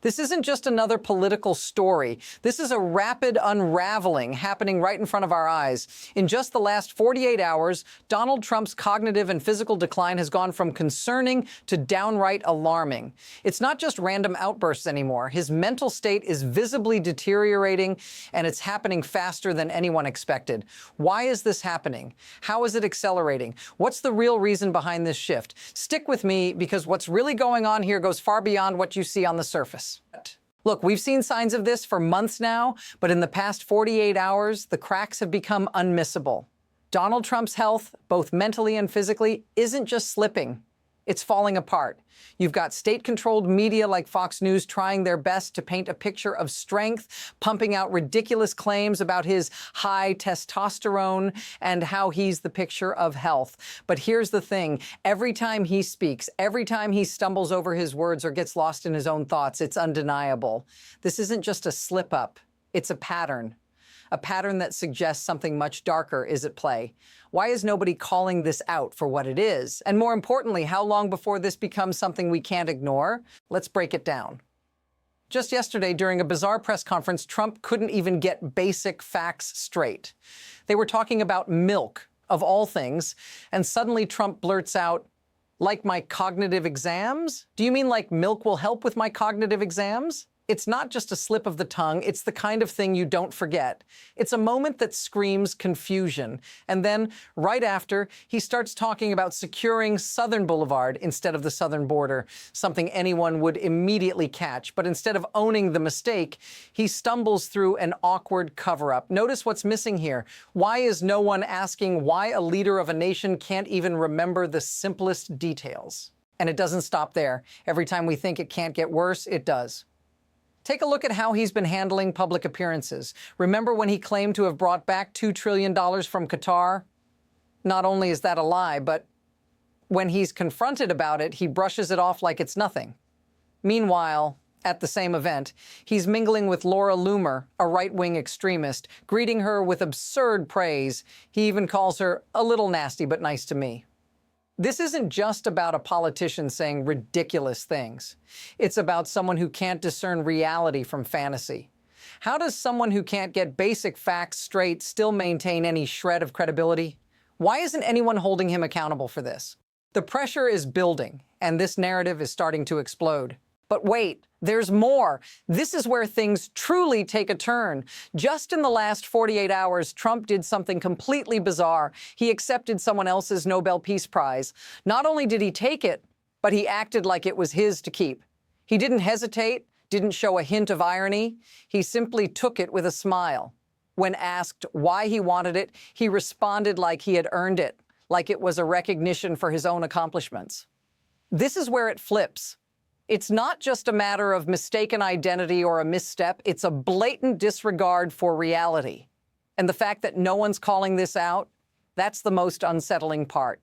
This isn't just another political story. This is a rapid unraveling happening right in front of our eyes. In just the last 48 hours, Donald Trump's cognitive and physical decline has gone from concerning to downright alarming. It's not just random outbursts anymore. His mental state is visibly deteriorating, and it's happening faster than anyone expected. Why is this happening? How is it accelerating? What's the real reason behind this shift? Stick with me, because what's really going on here goes far beyond what you see on the surface. Look, we've seen signs of this for months now, but in the past 48 hours, the cracks have become unmissable. Donald Trump's health, both mentally and physically, isn't just slipping. It's falling apart. You've got state-controlled media like Fox News trying their best to paint a picture of strength, pumping out ridiculous claims about his high testosterone and how he's the picture of health. But here's the thing. Every time he speaks, every time he stumbles over his words or gets lost in his own thoughts, it's undeniable. This isn't just a slip-up. It's a pattern that suggests something much darker is at play. Why is nobody calling this out for what it is? And more importantly, how long before this becomes something we can't ignore? Let's break it down. Just yesterday, during a bizarre press conference, Trump couldn't even get basic facts straight. They were talking about milk, of all things, and suddenly Trump blurts out, "Like my cognitive exams? Do you mean like milk will help with my cognitive exams?" It's not just a slip of the tongue, it's the kind of thing you don't forget. It's a moment that screams confusion. And then, right after, he starts talking about securing Southern Boulevard instead of the southern border, something anyone would immediately catch. But instead of owning the mistake, he stumbles through an awkward cover-up. Notice what's missing here. Why is no one asking why a leader of a nation can't even remember the simplest details? And it doesn't stop there. Every time we think it can't get worse, it does. Take a look at how he's been handling public appearances. Remember when he claimed to have brought back $2 trillion from Qatar? Not only is that a lie, but when he's confronted about it, he brushes it off like it's nothing. Meanwhile, at the same event, he's mingling with Laura Loomer, a right-wing extremist, greeting her with absurd praise. He even calls her a little nasty but nice to me. This isn't just about a politician saying ridiculous things. It's about someone who can't discern reality from fantasy. How does someone who can't get basic facts straight still maintain any shred of credibility? Why isn't anyone holding him accountable for this? The pressure is building, and this narrative is starting to explode. But wait, there's more. This is where things truly take a turn. Just in the last 48 hours, Trump did something completely bizarre. He accepted someone else's Nobel Peace Prize. Not only did he take it, but he acted like it was his to keep. He didn't hesitate, didn't show a hint of irony. He simply took it with a smile. When asked why he wanted it, he responded like he had earned it, like it was a recognition for his own accomplishments. This is where it flips. It's not just a matter of mistaken identity or a misstep, it's a blatant disregard for reality. And the fact that no one's calling this out, that's the most unsettling part.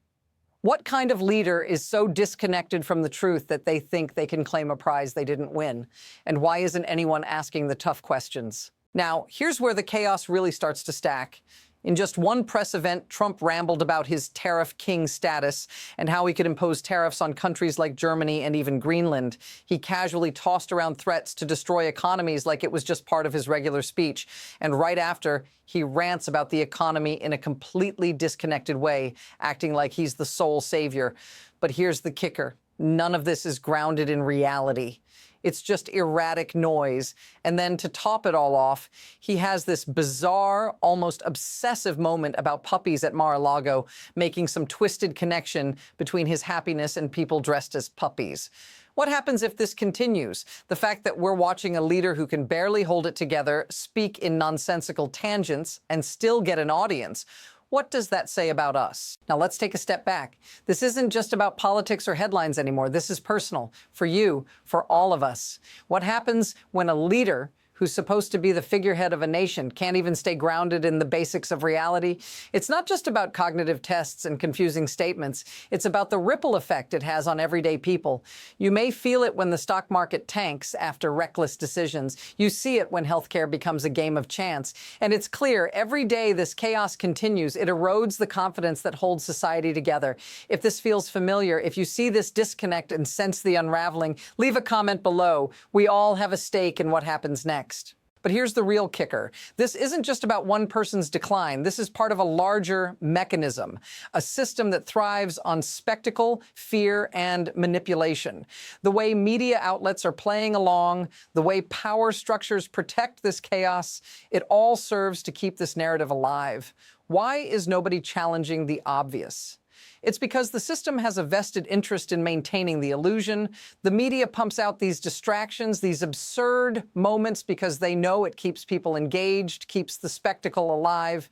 What kind of leader is so disconnected from the truth that they think they can claim a prize they didn't win? And why isn't anyone asking the tough questions? Now, here's where the chaos really starts to stack. In just one press event, Trump rambled about his tariff king status and how he could impose tariffs on countries like Germany and even Greenland. He casually tossed around threats to destroy economies like it was just part of his regular speech. And right after, he rants about the economy in a completely disconnected way, acting like he's the sole savior. But here's the kicker. None of this is grounded in reality. It's just erratic noise. And then to top it all off, he has this bizarre, almost obsessive moment about puppies at Mar-a-Lago, making some twisted connection between his happiness and people dressed as puppies. What happens if this continues? The fact that we're watching a leader who can barely hold it together, speak in nonsensical tangents, and still get an audience. What does that say about us? Now let's take a step back. This isn't just about politics or headlines anymore. This is personal, for you, for all of us. What happens when a leader who's supposed to be the figurehead of a nation, can't even stay grounded in the basics of reality. It's not just about cognitive tests and confusing statements. It's about the ripple effect it has on everyday people. You may feel it when the stock market tanks after reckless decisions. You see it when healthcare becomes a game of chance. And it's clear every day this chaos continues. It erodes the confidence that holds society together. If this feels familiar, if you see this disconnect and sense the unraveling, leave a comment below. We all have a stake in what happens next. But here's the real kicker. This isn't just about one person's decline. This is part of a larger mechanism, a system that thrives on spectacle, fear, and manipulation. The way media outlets are playing along, the way power structures protect this chaos, it all serves to keep this narrative alive. Why is nobody challenging the obvious? It's because the system has a vested interest in maintaining the illusion. The media pumps out these distractions, these absurd moments, because they know it keeps people engaged, keeps the spectacle alive.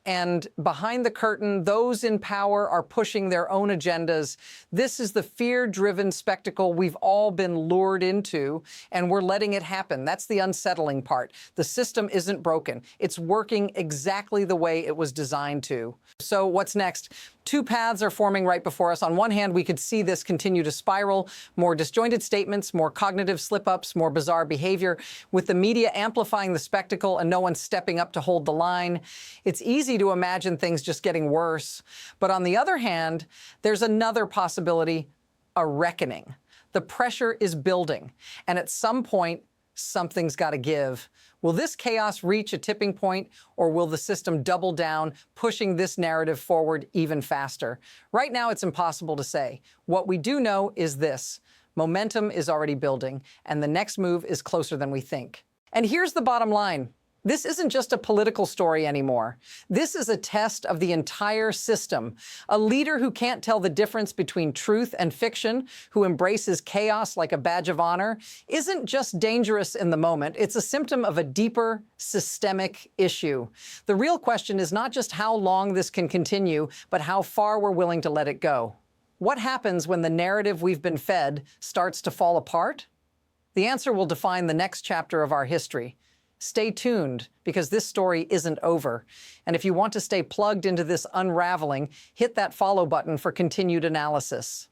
And behind the curtain, those in power are pushing their own agendas. This is the fear-driven spectacle we've all been lured into, and we're letting it happen. That's the unsettling part. The system isn't broken. It's working exactly the way it was designed to. So what's next? Two paths are forming right before us. On one hand, we could see this continue to spiral, more disjointed statements, more cognitive slip-ups, more bizarre behavior, with the media amplifying the spectacle and no one stepping up to hold the line. It's easy to imagine things just getting worse. But on the other hand, there's another possibility, a reckoning. The pressure is building, and at some point, something's got to give. Will this chaos reach a tipping point, or will the system double down, pushing this narrative forward even faster? Right now, it's impossible to say. What we do know is this: momentum is already building, and the next move is closer than we think. And here's the bottom line. This isn't just a political story anymore. This is a test of the entire system. A leader who can't tell the difference between truth and fiction, who embraces chaos like a badge of honor, isn't just dangerous in the moment. It's a symptom of a deeper, systemic issue. The real question is not just how long this can continue, but how far we're willing to let it go. What happens when the narrative we've been fed starts to fall apart? The answer will define the next chapter of our history. Stay tuned, because this story isn't over. And if you want to stay plugged into this unraveling, hit that follow button for continued analysis.